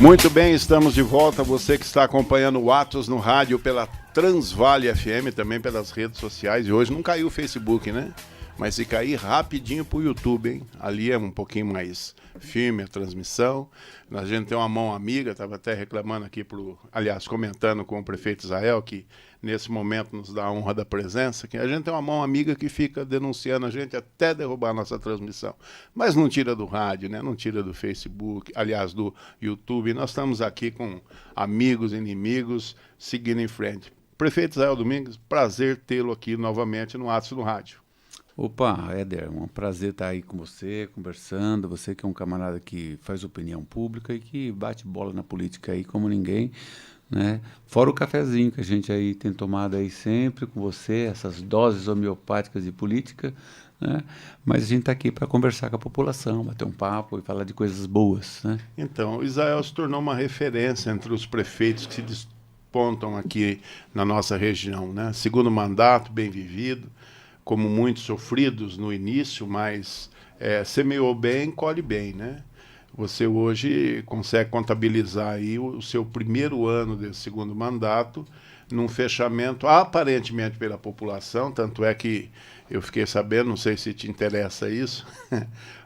Muito bem, estamos de volta. Você que está acompanhando o Atos no rádio pela Transvale FM, também pelas redes sociais. E hoje não caiu o Facebook, né? Mas se cair rapidinho pro YouTube, hein? Ali é um pouquinho mais firme a transmissão. A gente tem uma mão amiga, estava até reclamando aqui, comentando com o prefeito Israel, que nesse momento nos dá a honra da presença, que a gente tem uma mão amiga que fica denunciando a gente até derrubar a nossa transmissão. Mas não tira do rádio, né? Não tira do Facebook, do YouTube. Nós estamos aqui com amigos, inimigos, seguindo em frente. Prefeito Israel Domingues, prazer tê-lo aqui novamente no Atos no Rádio. Opa, Éder, um prazer estar aí com você, conversando. Você que é um camarada que faz opinião pública e que bate bola na política aí como ninguém, né? Fora o cafezinho que a gente aí tem tomado aí sempre com você, essas doses homeopáticas de política, né? Mas a gente está aqui para conversar com a população, bater um papo e falar de coisas boas, né? Então, Israel se tornou uma referência entre os prefeitos que se despontam aqui na nossa região, né? Segundo mandato, bem vivido, como muitos sofridos no início, mas semeou bem, colhe bem, né? Você hoje consegue contabilizar aí o seu primeiro ano desse segundo mandato num fechamento aparentemente pela população, tanto é que eu fiquei sabendo, não sei se te interessa isso,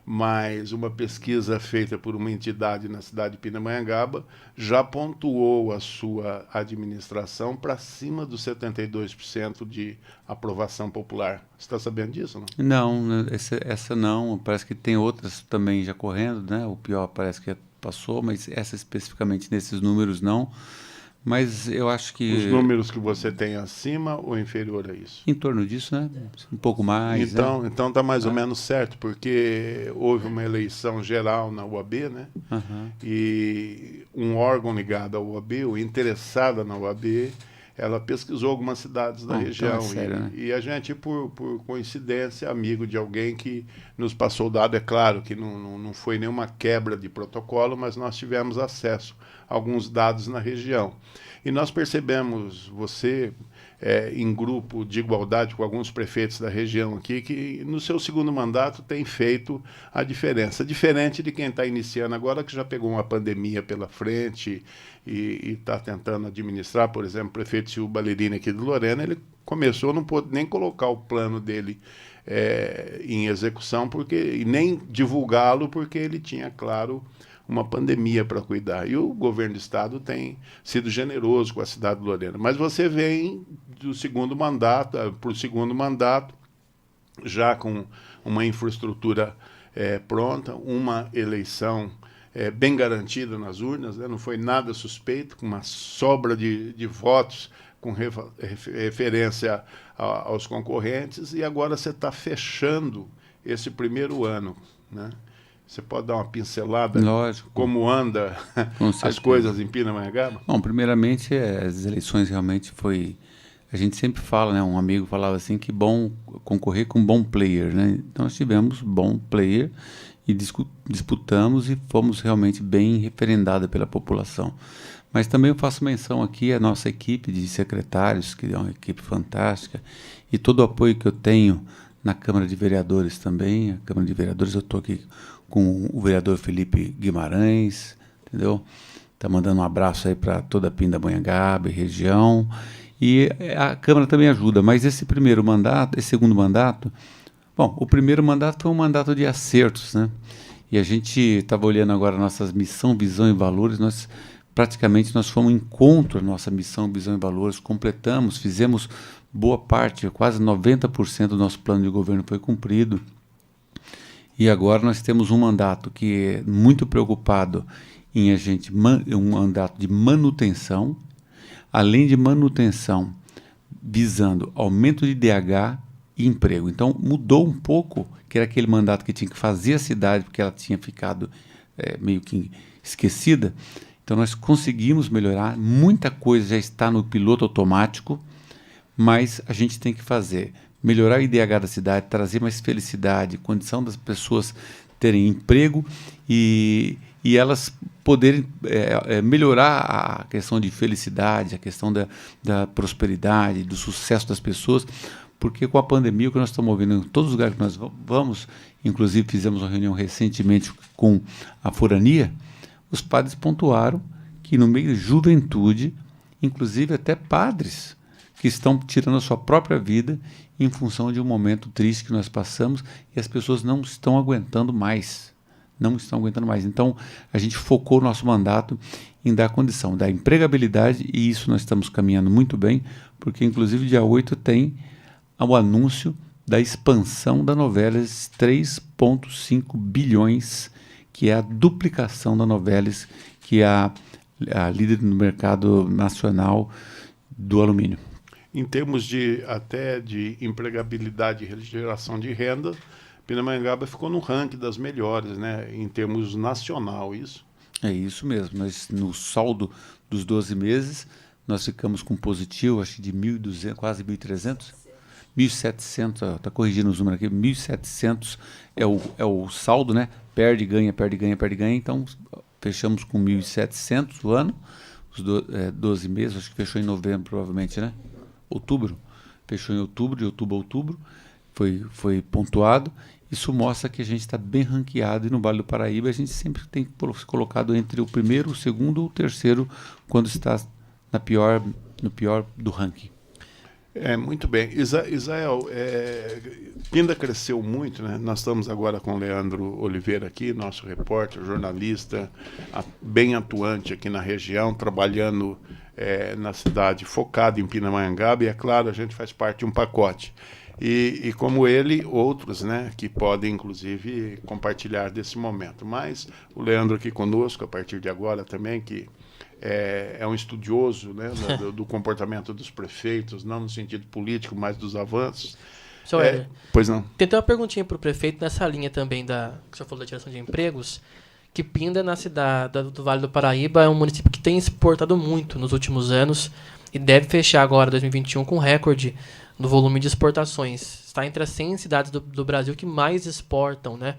mas uma pesquisa feita por uma entidade na cidade de Pindamonhangaba já pontuou a sua administração para cima dos 72% de aprovação popular. Você está sabendo disso, não? Não, essa não. Parece que tem outras também já correndo, né? O pior parece que passou, mas essa especificamente nesses números não. Mas eu acho que... Os números que você tem acima ou inferior a isso? Em torno disso, né? Um pouco mais. Então está mais ou menos certo, porque houve uma eleição geral na UAB, né? E um órgão ligado à UAB, ou interessada na UAB, ela pesquisou algumas cidades da região. Então sério, né? E a gente, por coincidência, amigo de alguém que nos passou o dado, é claro que não foi nenhuma quebra de protocolo, mas nós tivemos acesso a alguns dados na região. E nós percebemos, você, em grupo de igualdade com alguns prefeitos da região aqui, que no seu segundo mandato tem feito a diferença. Diferente de quem está iniciando agora, que já pegou uma pandemia pela frente e está tentando administrar. Por exemplo, o prefeito Silvio Ballerini aqui de Lorena, ele começou, não pôde nem colocar o plano dele em execução, e nem divulgá-lo, porque ele tinha, claro, uma pandemia para cuidar. E o governo do estado tem sido generoso com a cidade de Lorena. Mas você vem do segundo mandato para o segundo mandato, já com uma infraestrutura pronta, uma eleição bem garantida nas urnas, né? Não foi nada suspeito, com uma sobra de votos com referência aos concorrentes, e agora você está fechando esse primeiro ano, né? Você pode dar uma pincelada? Lógico. Como anda as coisas em Pindamonhangaba? Bom, primeiramente, as eleições realmente foi... A gente sempre fala, né? Um amigo falava assim, que bom concorrer com bom player, né? Então, nós tivemos bom player e disputamos e fomos realmente bem referendados pela população. Mas também eu faço menção aqui à nossa equipe de secretários, que é uma equipe fantástica, e todo o apoio que eu tenho na Câmara de Vereadores também. A Câmara de Vereadores, eu estou aqui com o vereador Felipe Guimarães, entendeu? Está mandando um abraço aí para toda a Pindamonhangaba e região. E a Câmara também ajuda, mas esse segundo mandato, bom, o primeiro mandato foi um mandato de acertos, né? E a gente estava olhando agora nossas missão, visão e valores, nós fomos em encontro à nossa missão, visão e valores, completamos, fizemos boa parte, quase 90% do nosso plano de governo foi cumprido. E agora nós temos um mandato que é muito preocupado em um mandato de manutenção, além de manutenção, visando aumento de DH e emprego. Então mudou um pouco, que era aquele mandato que tinha que fazer a cidade, porque ela tinha ficado meio que esquecida. Então nós conseguimos melhorar, muita coisa já está no piloto automático, mas a gente tem que melhorar o IDH da cidade, trazer mais felicidade, condição das pessoas terem emprego e elas poderem melhorar a questão de felicidade, a questão da prosperidade, do sucesso das pessoas, porque com a pandemia, o que nós estamos ouvindo em todos os lugares que nós vamos, inclusive fizemos uma reunião recentemente com a Forania, os padres pontuaram que no meio da juventude, inclusive até padres, que estão tirando a sua própria vida em função de um momento triste que nós passamos e as pessoas não estão aguentando mais. Não estão aguentando mais. Então, a gente focou o nosso mandato em dar condição da empregabilidade e isso nós estamos caminhando muito bem, porque inclusive dia 8 tem o anúncio da expansão da Novelis 3,5 bilhões, que é a duplicação da Novelis, que é a líder no mercado nacional do alumínio. Em termos até de empregabilidade e geração de renda, Pindamonhangaba ficou no ranking das melhores, né, em termos nacional, isso? É isso mesmo. Nós, no saldo dos 12 meses, nós ficamos com positivo, acho que de 1.200, quase 1.300, 1.700, está corrigindo os números aqui, 1.700 é o saldo, né? Perde, ganha, perde, ganha, perde, ganha. Então, fechamos com 1.700 o ano, os 12 meses, acho que fechou em novembro, provavelmente, né? Outubro. Fechou em outubro, de outubro a outubro, foi pontuado. Isso mostra que a gente está bem ranqueado e no Vale do Paraíba a gente sempre tem se colocado entre o primeiro, o segundo ou o terceiro quando está no pior do ranking. Muito bem. Israel, Pinda cresceu muito, né? Nós estamos agora com o Leandro Oliveira aqui, nosso repórter, jornalista, bem atuante aqui na região, trabalhando na cidade, focado em Pindamonhangaba, e é claro, a gente faz parte de um pacote. E como ele, outros, né, que podem, inclusive, compartilhar desse momento. Mas o Leandro aqui conosco, a partir de agora também, que é um estudioso, né, do comportamento dos prefeitos, não no sentido político, mas dos avanços. Pois não. Tentei uma perguntinha para o prefeito nessa linha também que o senhor falou da geração de empregos, que Pinda, na cidade do Vale do Paraíba, é um município que tem exportado muito nos últimos anos e deve fechar agora, 2021, com recorde no volume de exportações. Está entre as 100 cidades do Brasil que mais exportam, né?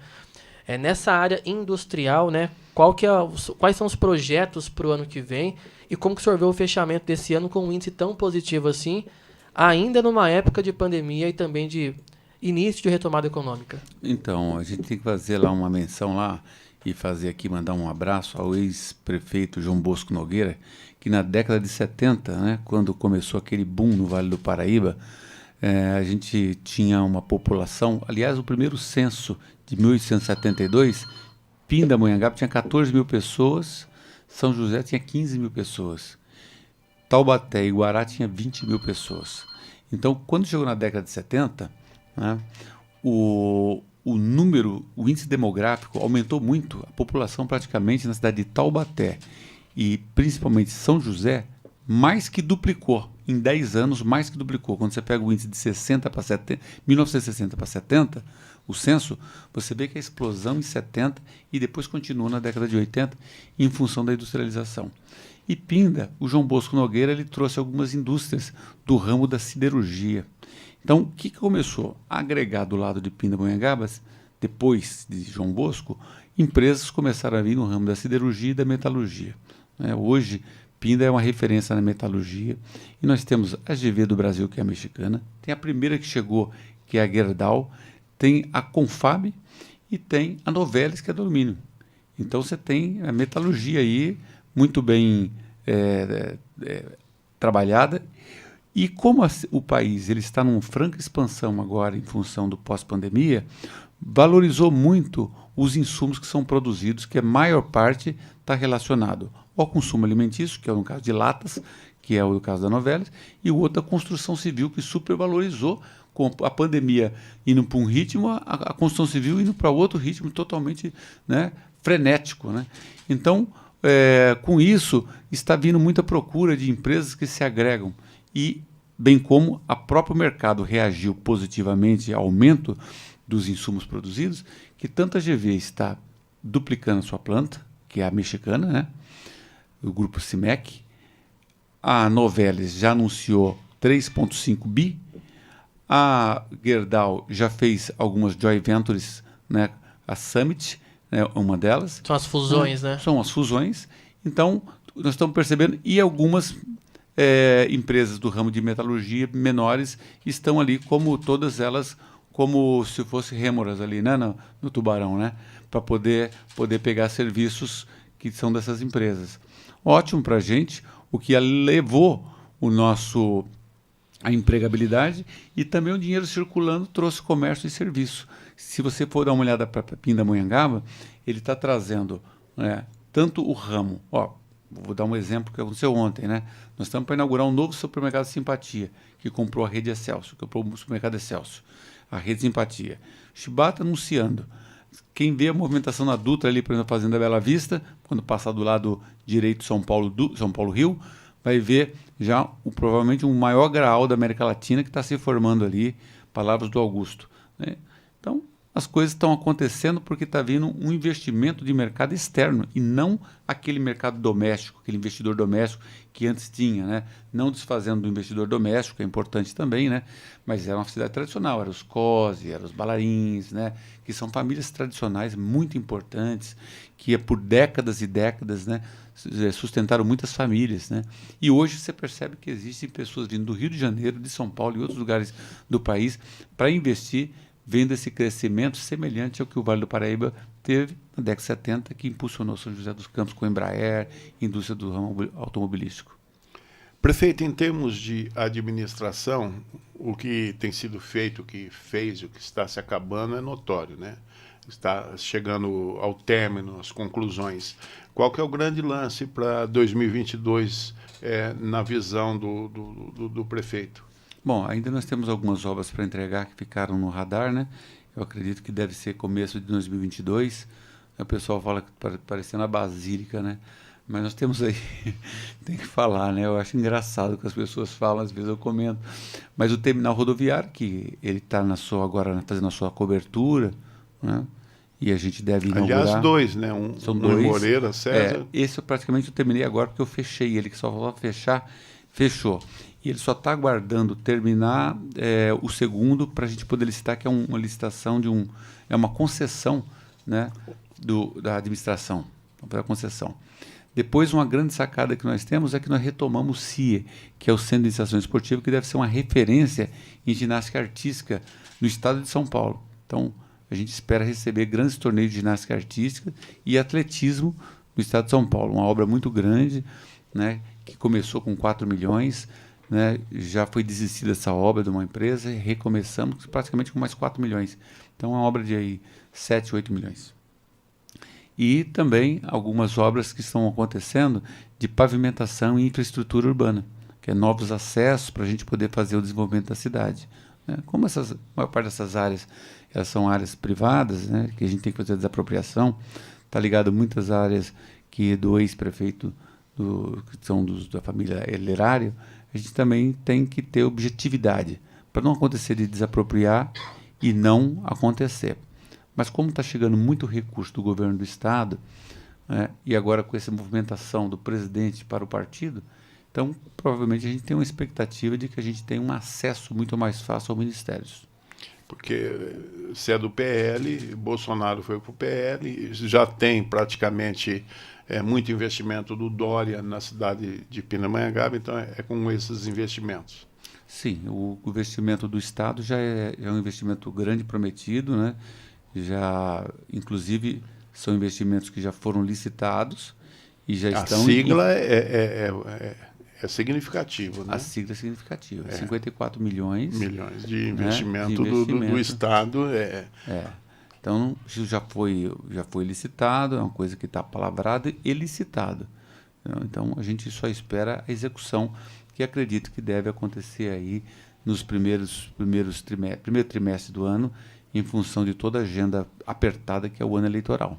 Nessa área industrial, né? Quais são os projetos para o ano que vem e como que o senhor vê o fechamento desse ano com um índice tão positivo assim, ainda numa época de pandemia e também de início de retomada econômica? Então, a gente tem que fazer lá uma menção lá e fazer aqui, mandar um abraço ao ex-prefeito João Bosco Nogueira, que na década de 70, né, quando começou aquele boom no Vale do Paraíba, a gente tinha uma população, aliás, o primeiro censo de 1872, Pindamonhangaba tinha 14 mil pessoas, São José tinha 15 mil pessoas, Taubaté e Guará tinha 20 mil pessoas. Então, quando chegou na década de 70, né, o índice demográfico aumentou muito, a população praticamente na cidade de Taubaté e principalmente São José, mais que duplicou. Em 10 anos, mais que duplicou. Quando você pega o índice de 1960 para 70, o censo, você vê que a explosão em 70 e depois continua na década de 80 em função da industrialização. E Pinda, o João Bosco Nogueira, ele trouxe algumas indústrias do ramo da siderurgia. Então, o que começou a agregar do lado de Pindamonhangaba, depois de João Bosco, empresas começaram a vir no ramo da siderurgia e da metalurgia. Hoje, Pinda é uma referência na metalurgia e nós temos a GV do Brasil, que é a mexicana, tem a primeira que chegou, que é a Gerdau, tem a Confab e tem a Novelis, que é do alumínio. Então você tem a metalurgia aí muito bem trabalhada e como o país ele está numa franca expansão agora em função do pós-pandemia, valorizou muito os insumos que são produzidos, que a maior parte está relacionado ao consumo alimentício, que é no caso de latas, que é o caso da Novelis, e o outro da construção civil, que supervalorizou, com a pandemia indo para um ritmo, a construção civil indo para outro ritmo totalmente, né, frenético. Né? Então, com isso, está vindo muita procura de empresas que se agregam, e bem como o próprio mercado reagiu positivamente ao aumento dos insumos produzidos, que tanto a GV está duplicando a sua planta, que é a mexicana, né? O grupo CIMEC, a Novelis já anunciou 3,5 bi, a Gerdau já fez algumas joint ventures, né? A Summit, né? Uma delas. São as fusões, né? São as fusões. Então, nós estamos percebendo, e algumas empresas do ramo de metalurgia menores estão ali, como todas elas, como se fossem rêmoras ali, né? No Tubarão, né? Para poder pegar serviços que são dessas empresas. Ótimo para a gente, o que levou a empregabilidade e também o dinheiro circulando trouxe comércio e serviço. Se você for dar uma olhada para Pindamonhangaba, ele está trazendo, né, tanto o ramo, vou dar um exemplo que aconteceu ontem, né? Nós estamos para inaugurar um novo supermercado Simpatia, que comprou a rede Excelsior, que comprou o supermercado Excelsior, a rede Simpatia. Chibata anunciando. Quem vê a movimentação na Dutra ali, por exemplo, na Fazenda Bela Vista, quando passar do lado direito São Paulo-Rio, vai ver já provavelmente um maior graal da América Latina que está se formando ali, palavras do Augusto, né? Então, as coisas estão acontecendo porque está vindo um investimento de mercado externo e não aquele mercado doméstico, aquele investidor doméstico que antes tinha, né? Não desfazendo do investidor doméstico, que é importante também, né? Mas era uma cidade tradicional, eram os COSE, eram os Balarins, né? Que são famílias tradicionais muito importantes, que por décadas e décadas, né, sustentaram muitas famílias, né? E hoje você percebe que existem pessoas vindo do Rio de Janeiro, de São Paulo e outros lugares do país para investir, vendo esse crescimento semelhante ao que o Vale do Paraíba teve na década de 70, que impulsionou São José dos Campos com a Embraer, indústria do ramo automobilístico. Prefeito, em termos de administração, o que tem sido feito, o que fez, o que está se acabando é notório, né? Está chegando ao término, as conclusões. Qual que é o grande lance para 2022 na visão do prefeito? Bom, ainda nós temos algumas obras para entregar que ficaram no radar, né? Eu acredito que deve ser começo de 2022. O pessoal fala que parecendo a Basílica, né? Mas nós temos aí, tem que falar, né? Eu acho engraçado que as pessoas falam, às vezes eu comento. Mas o terminal rodoviário, que ele está agora fazendo a sua cobertura, né? E a gente deve inaugurar. Aliás, dois, né? São um dois. Em Moreira, César. Esse eu praticamente terminei agora porque eu fechei ele, que só faltava fechar, fechou. E ele só está aguardando terminar o segundo para a gente poder licitar, que é uma licitação é uma concessão, né, da administração, para a concessão. Depois, uma grande sacada que nós temos é que nós retomamos o CIE, que é o Centro de Iniciação Esportiva, que deve ser uma referência em ginástica artística no estado de São Paulo. Então, a gente espera receber grandes torneios de ginástica artística e atletismo no estado de São Paulo. Uma obra muito grande, né, que começou com 4 milhões, né, já foi desistida essa obra de uma empresa e recomeçamos praticamente com mais 4 milhões. Então, é uma obra de aí 7, 8 milhões. E também algumas obras que estão acontecendo de pavimentação e infraestrutura urbana, que é novos acessos para a gente poder fazer o desenvolvimento da cidade, né? Como a maior parte dessas áreas elas são áreas privadas, né, que a gente tem que fazer a desapropriação, está ligado a muitas áreas que do ex-prefeito, que são da família Lerário, a gente também tem que ter objetividade, para não acontecer de desapropriar e não acontecer. Mas como está chegando muito recurso do governo do Estado, e agora com essa movimentação do presidente para o partido, então provavelmente a gente tem uma expectativa de que a gente tenha um acesso muito mais fácil aos ministérios. Porque se é do PL, Bolsonaro foi para o PL, já tem praticamente muito investimento do Dória na cidade de Pindamonhangaba, então é com esses investimentos. Sim, o investimento do Estado já é um investimento grande prometido, né? Já, inclusive, são investimentos que já foram licitados e já estão... A sigla é significativo, né? A sigla é significativa, 54 milhões de investimento, né? do Estado. Então, isso já foi licitado, é uma coisa que está palavrada e licitado. Então, a gente só espera a execução, que acredito que deve acontecer aí nos primeiro trimestre do ano, em função de toda a agenda apertada que é o ano eleitoral.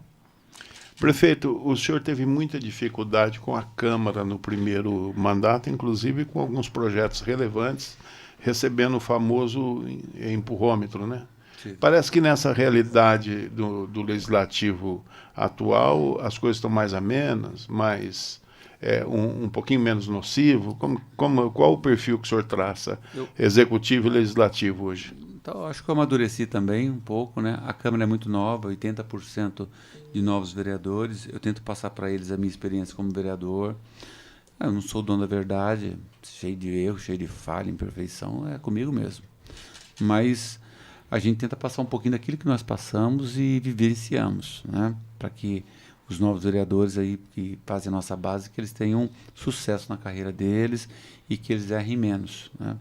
Prefeito, o senhor teve muita dificuldade com a Câmara no primeiro mandato, inclusive com alguns projetos relevantes, recebendo o famoso empurrômetro, né? Sim. Parece que nessa realidade do legislativo atual, as coisas estão mais amenas, um pouquinho menos nocivo. Qual o perfil que o senhor traça, executivo e legislativo hoje? Então, acho que eu amadureci também um pouco, né? A Câmara é muito nova, 80% de novos vereadores. Eu tento passar para eles a minha experiência como vereador. Eu não sou dono da verdade, cheio de erro, cheio de falha, imperfeição, é comigo mesmo. Mas a gente tenta passar um pouquinho daquilo que nós passamos e vivenciamos, né? Para que os novos vereadores aí que fazem a nossa base, que eles tenham sucesso na carreira deles e que eles errem menos, né?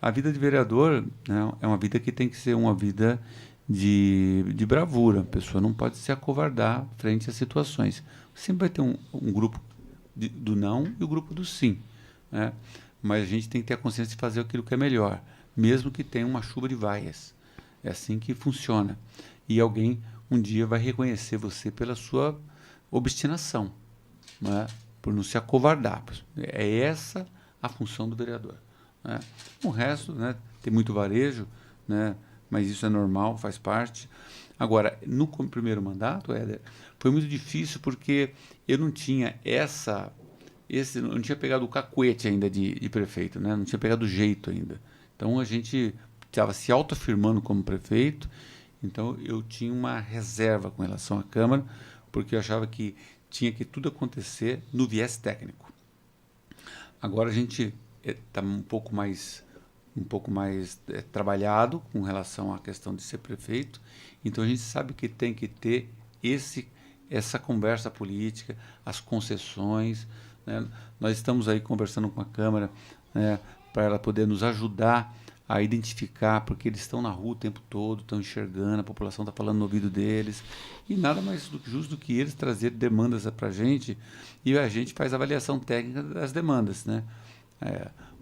A vida de vereador, né, é uma vida que tem que ser uma vida de bravura. A pessoa não pode se acovardar frente às situações. Sempre vai ter um grupo do não e o grupo do sim, né? Mas a gente tem que ter a consciência de fazer aquilo que é melhor, mesmo que tenha uma chuva de vaias. É assim que funciona. E alguém um dia vai reconhecer você pela sua obstinação, né? Por não se acovardar. É essa a função do vereador, né? O resto, né, tem muito varejo, né, mas isso é normal, faz parte. Agora, no primeiro mandato, Éder, foi muito difícil porque eu não tinha não tinha pegado o cacuete ainda de prefeito, né? Não tinha pegado o jeito ainda. Então a gente estava se autoafirmando como prefeito, então eu tinha uma reserva com relação à Câmara, porque eu achava que tinha que tudo acontecer no viés técnico. Agora a gente está um pouco mais trabalhado com relação à questão de ser prefeito, então a gente sabe que tem que ter essa conversa política, as concessões, né? Nós estamos aí conversando com a Câmara, né, para ela poder nos ajudar a identificar, porque eles estão na rua o tempo todo, estão enxergando, a população está falando no ouvido deles, e nada mais justo do que eles trazer demandas para a gente, e a gente faz a avaliação técnica das demandas, né?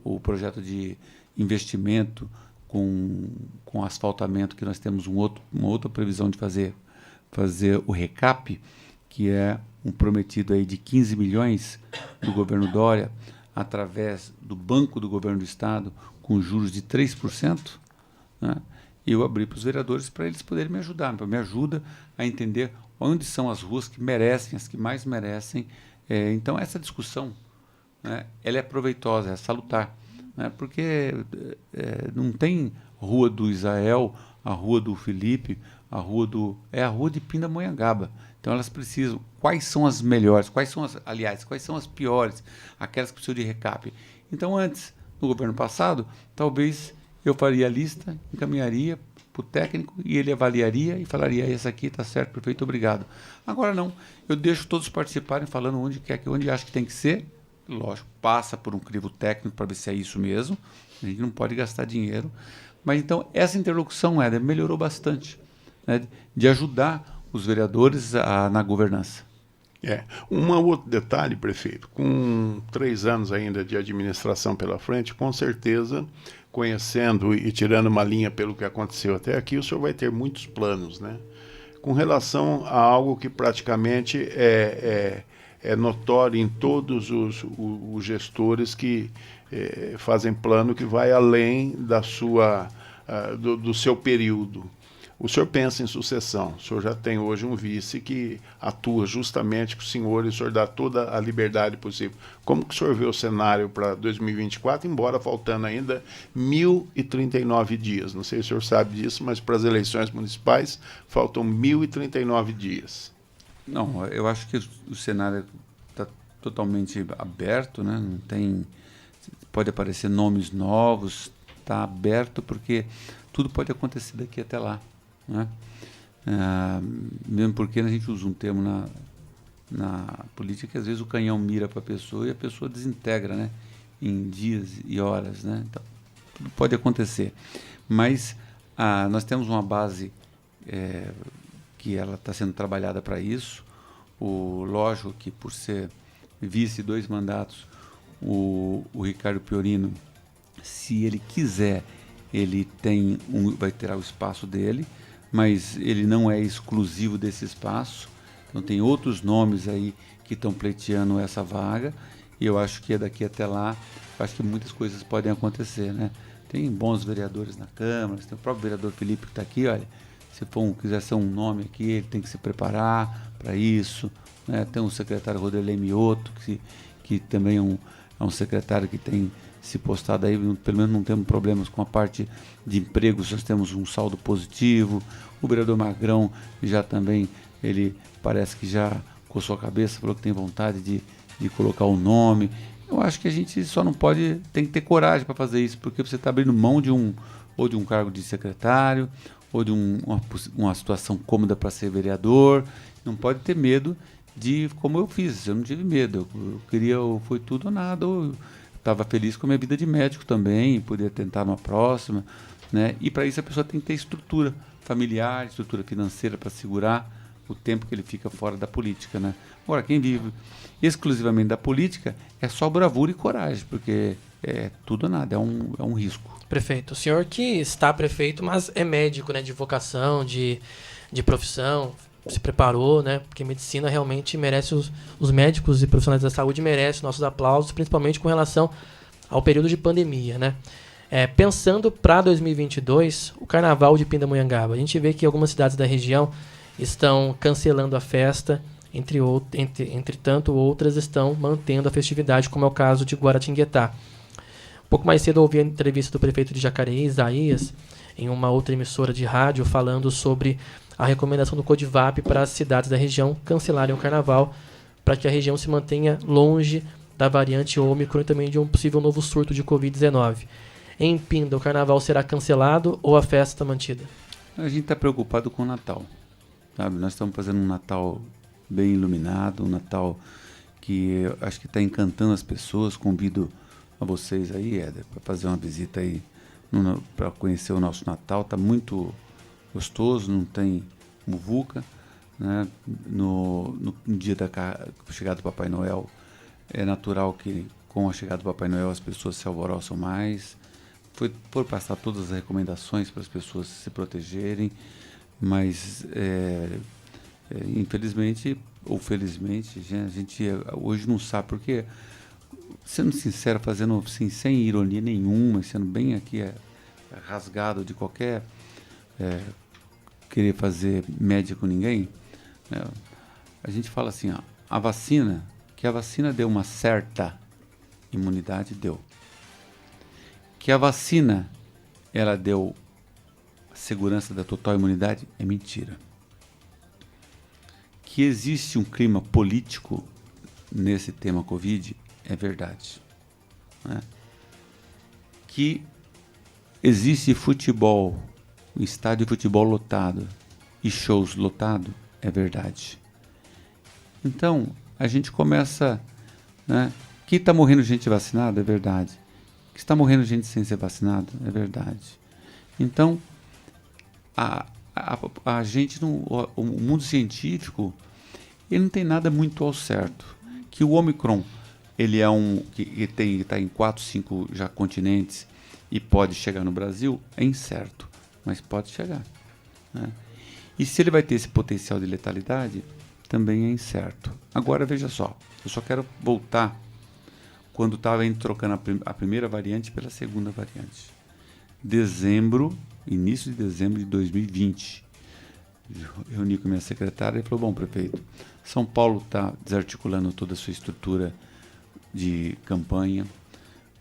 O projeto de investimento com asfaltamento, que nós temos uma outra previsão de fazer o recap, que é um prometido aí de 15 milhões do governo Dória, através do Banco do Governo do Estado, com juros de 3%, né? Eu abri para os vereadores para eles poderem me ajudar, me ajuda a entender onde são as ruas que merecem, as que mais merecem. Então, essa discussão, né, ela é proveitosa, é salutar, né? Porque não tem rua do Israel, a rua do Felipe, a rua de Pindamonhangaba. Então elas precisam, quais são as melhores, quais são as piores, aquelas que precisam de recap. Então antes, no governo passado, talvez eu faria a lista, encaminharia para o técnico e ele avaliaria e falaria, essa aqui está certo, prefeito, obrigado. Agora não, eu deixo todos participarem falando onde acho que tem que ser. Lógico, passa por um crivo técnico para ver se é isso mesmo, a gente não pode gastar dinheiro. Mas então essa interlocução, Éder, melhorou bastante, né, de ajudar os vereadores na governança. Um outro detalhe, prefeito, com 3 anos ainda de administração pela frente, com certeza, conhecendo e tirando uma linha pelo que aconteceu até aqui, o senhor vai ter muitos planos, né? Com relação a algo que praticamente é notório em todos os gestores que fazem plano que vai além do seu período. O senhor pensa em sucessão, o senhor já tem hoje um vice que atua justamente com o senhor e o senhor dá toda a liberdade possível. Como que o senhor vê o cenário para 2024, embora faltando ainda 1.039 dias? Não sei se o senhor sabe disso, mas para as eleições municipais faltam 1.039 dias. Não, eu acho que o cenário está totalmente aberto, né? Não tem, pode aparecer nomes novos, está aberto porque tudo pode acontecer daqui até lá, né? Mesmo porque a gente usa um termo na política que às vezes o canhão mira para a pessoa e a pessoa desintegra, né, em dias e horas, né? Então, tudo pode acontecer. Mas nós temos uma base que ela está sendo trabalhada para isso. Lógico que por ser vice 2 mandatos, o Ricardo Piorino, se ele quiser, ele vai ter o espaço dele, mas ele não é exclusivo desse espaço. Então tem outros nomes aí que estão pleiteando essa vaga, e eu acho que daqui até lá, eu acho que muitas coisas podem acontecer, né? Tem bons vereadores na Câmara, tem o próprio vereador Felipe que está aqui, olha, se quiser ser um nome aqui, ele tem que se preparar para isso, né? Tem o secretário Roderley Mioto, que também é um secretário que tem se postado aí, pelo menos não temos problemas com a parte de empregos, nós temos um saldo positivo. O vereador Magrão já também, ele parece que já coçou a cabeça, falou que tem vontade de colocar o nome. Eu acho que a gente só não pode, tem que ter coragem para fazer isso, porque você está abrindo mão de um cargo de secretário, ou de uma situação cômoda para ser vereador. Não pode ter medo de como eu fiz. Eu não tive medo. Eu queria, foi tudo ou nada. Eu estava feliz com a minha vida de médico também, poder tentar numa próxima, né? E para isso a pessoa tem que ter estrutura familiar, estrutura financeira para segurar o tempo que ele fica fora da política, né? Agora, quem vive exclusivamente da política é só bravura e coragem, porque é tudo ou nada, é um risco. Prefeito, o senhor que está prefeito, mas é médico, né, de vocação, de profissão, se preparou, né, porque medicina realmente merece, os médicos e profissionais da saúde merecem nossos aplausos, principalmente com relação ao período de pandemia, né. Pensando para 2022, o Carnaval de Pindamonhangaba, a gente vê que algumas cidades da região estão cancelando a festa, entretanto outras estão mantendo a festividade, como é o caso de Guaratinguetá. Um pouco mais cedo eu ouvi a entrevista do prefeito de Jacareí, Isaías, em uma outra emissora de rádio, falando sobre a recomendação do Codivap para as cidades da região cancelarem o carnaval, para que a região se mantenha longe da variante Ômicron e também de um possível novo surto de Covid-19. Em Pinda, o carnaval será cancelado ou a festa mantida? A gente está preocupado com o Natal, sabe? Nós estamos fazendo um Natal bem iluminado, um Natal que acho que está encantando as pessoas. Convido a vocês aí, Éder, para fazer uma visita aí, para conhecer o nosso Natal. Está muito gostoso, não tem muvuca, né? No dia da chegada do Papai Noel, é natural que com a chegada do Papai Noel as pessoas se alvoroçam mais. Por passar todas as recomendações para as pessoas se protegerem, mas infelizmente ou felizmente a gente hoje não sabe, porque, sendo sincero, fazendo assim, sem ironia nenhuma, sendo bem aqui rasgado de qualquer querer fazer média com ninguém, a gente fala assim, ó, a vacina deu uma certa imunidade, deu. Que a vacina ela deu segurança da total imunidade, é mentira. Que existe um clima político nesse tema Covid, é verdade, né? Que existe futebol, estádio de futebol lotado e shows lotados, é verdade. Então, a gente começa, né? Que está morrendo gente vacinada, é verdade. Que está morrendo gente sem ser vacinada, é verdade. Então, a gente, o mundo científico, ele não tem nada muito ao certo. Que o Ômicron, ele é que está em 4, 5 já continentes e pode chegar no Brasil, é incerto, mas pode chegar, né? E se ele vai ter esse potencial de letalidade, também é incerto. Agora, veja só, eu só quero voltar quando estava trocando a primeira variante pela segunda variante. Início de dezembro de 2020. Eu reuni com a minha secretária e falou, bom, prefeito, São Paulo está desarticulando toda a sua estrutura de campanha,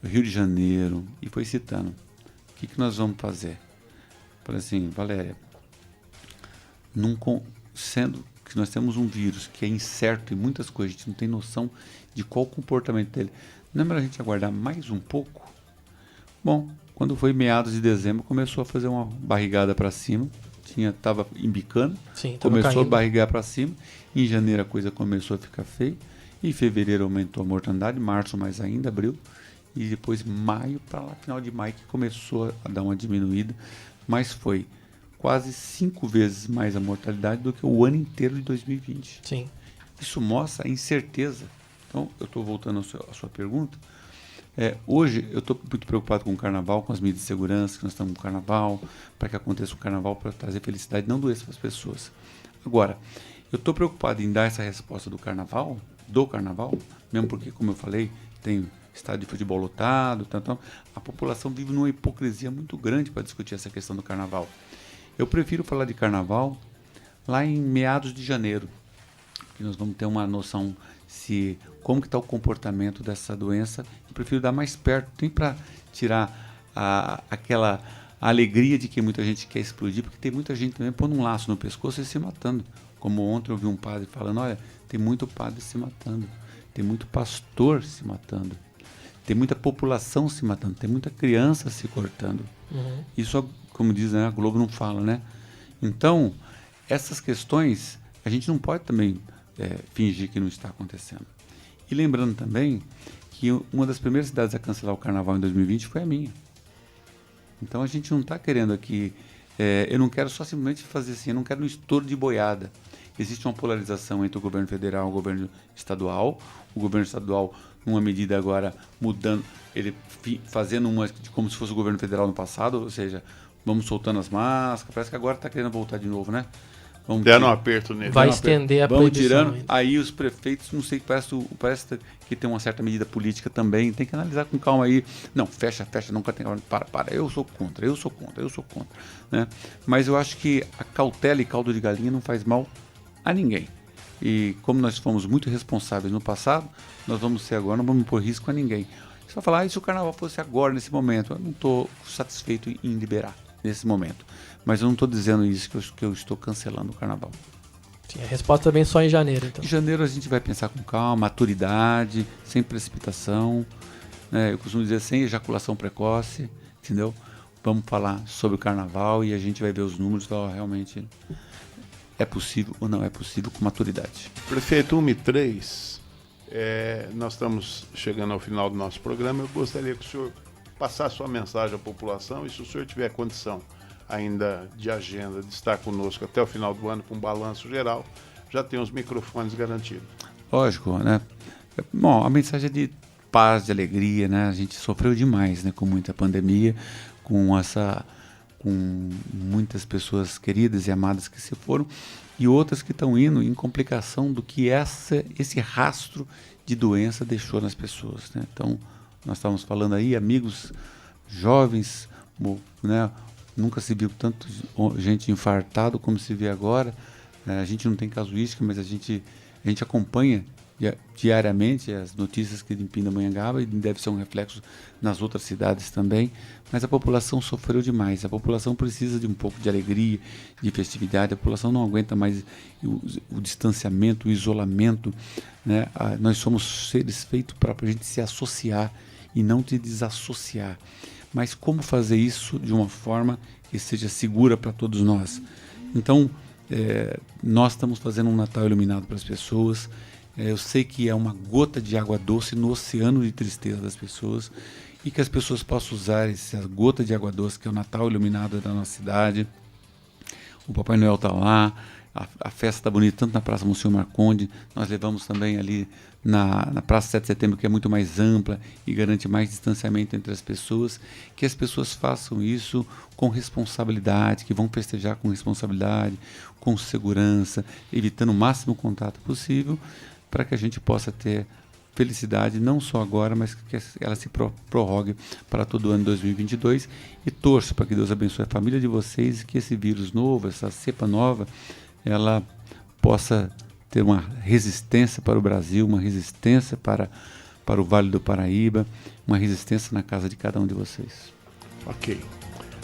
Rio de Janeiro, e foi citando, o que nós vamos fazer? Falei assim, Valéria, sendo que nós temos um vírus que é incerto em muitas coisas, a gente não tem noção de qual o comportamento dele, não é melhor a gente aguardar mais um pouco? Bom, quando foi meados de dezembro, começou a fazer uma barrigada para cima, estava embicando, começou a barrigar para cima, em janeiro a coisa começou a ficar feia, em fevereiro aumentou a mortandade, março mais ainda, abril, e depois maio, para lá, final de maio, que começou a dar uma diminuída, mas foi quase 5 vezes mais a mortalidade do que o ano inteiro de 2020. Sim. Isso mostra a incerteza. Então, eu estou voltando à sua pergunta. Hoje, eu estou muito preocupado com o carnaval, com as medidas de segurança, que nós estamos no carnaval, para que aconteça o carnaval, para trazer felicidade, não doença para as pessoas. Agora, eu estou preocupado em dar essa resposta do carnaval, mesmo porque, como eu falei, tem estádio de futebol lotado, então, a população vive numa hipocrisia muito grande para discutir essa questão do carnaval. Eu prefiro falar de carnaval lá em meados de janeiro, que nós vamos ter uma noção como que está o comportamento dessa doença. Eu prefiro dar mais perto, nem para tirar aquela alegria de que muita gente quer explodir, porque tem muita gente também pondo um laço no pescoço e se matando. Como ontem eu vi um padre falando, olha, tem muito padre se matando, tem muito pastor se matando, tem muita população se matando, tem muita criança se cortando. Uhum. Isso, como diz, né, a Globo não fala, né? Então, essas questões, a gente não pode também fingir que não está acontecendo. E lembrando também que uma das primeiras cidades a cancelar o carnaval em 2020 foi a minha. Então a gente não está querendo aqui... eu não quero só simplesmente fazer assim, eu não quero um estouro de boiada. Existe uma polarização entre o governo federal e o governo estadual. O governo estadual, numa medida agora, mudando, ele fazendo uma como se fosse o governo federal no passado, ou seja, vamos soltando as máscaras, parece que agora está querendo voltar de novo, né? Deram um aperto nele. Vai estender a vamos proibição tirando. ainda. Aí os prefeitos, não sei, parece que tem uma certa medida política também, tem que analisar com calma aí. Não, fecha, nunca tem... Para, eu sou contra. Né? Mas eu acho que a cautela e caldo de galinha não faz mal a ninguém. E como nós fomos muito responsáveis no passado, nós vamos ser agora, não vamos pôr risco a ninguém. Você vai falar, se o carnaval fosse agora, nesse momento, eu não estou satisfeito em liberar nesse momento. Mas eu não estou dizendo isso que eu estou cancelando o carnaval. Sim, a resposta vem só em janeiro, então. Em janeiro a gente vai pensar com calma, maturidade, sem precipitação, né? Eu costumo dizer sem ejaculação precoce, entendeu? Vamos falar sobre o carnaval e a gente vai ver os números e falar, realmente é possível ou não é possível com maturidade. Prefeito 1 e 3, nós estamos chegando ao final do nosso programa. Eu gostaria que o senhor passasse sua mensagem à população e, se o senhor tiver condição ainda de agenda de estar conosco até o final do ano com um balanço geral, já tem os microfones garantidos. Lógico, né? Bom, a mensagem é de paz, de alegria, né? A gente sofreu demais, né? Com muita pandemia, com muitas pessoas queridas e amadas que se foram e outras que estão indo em complicação do que esse rastro de doença deixou nas pessoas, né? Então, nós estávamos falando aí, amigos jovens, né? Nunca se viu tanto gente infartado como se vê agora. A gente não tem casuística, mas a gente acompanha diariamente as notícias que em Pindamonhangaba e deve ser um reflexo nas outras cidades também. Mas a população sofreu demais. A população precisa de um pouco de alegria, de festividade. A população não aguenta mais o distanciamento, o isolamento, né? Nós somos seres feitos para a gente se associar e não te desassociar. Mas como fazer isso de uma forma que seja segura para todos nós? Então, nós estamos fazendo um Natal iluminado para as pessoas. Eu sei que é uma gota de água doce no oceano de tristeza das pessoas e que as pessoas possam usar essa gota de água doce, que é o Natal iluminado da nossa cidade. O Papai Noel está lá, a festa está bonita, tanto na Praça Monsenhor Marconde, nós levamos também ali na Praça 7 de Setembro, que é muito mais ampla e garante mais distanciamento entre as pessoas, que as pessoas façam isso com responsabilidade, que vão festejar com responsabilidade, com segurança, evitando o máximo contato possível, para que a gente possa ter felicidade, não só agora, mas que ela se prorrogue para todo o ano de 2022, e torço para que Deus abençoe a família de vocês e que esse vírus novo, essa cepa nova, ela possa ter uma resistência para o Brasil, uma resistência para o Vale do Paraíba, uma resistência na casa de cada um de vocês. Ok.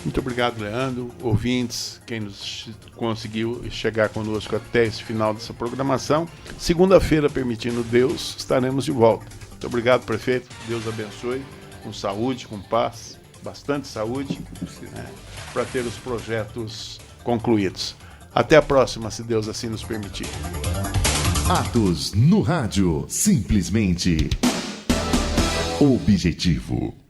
Muito obrigado, Leandro. Ouvintes, quem nos conseguiu chegar conosco até esse final dessa programação. Segunda-feira, permitindo Deus, estaremos de volta. Muito obrigado, prefeito. Deus abençoe, com saúde, com paz, bastante saúde, para ter os projetos concluídos. Até a próxima, se Deus assim nos permitir. Atos no rádio, simplesmente objetivo.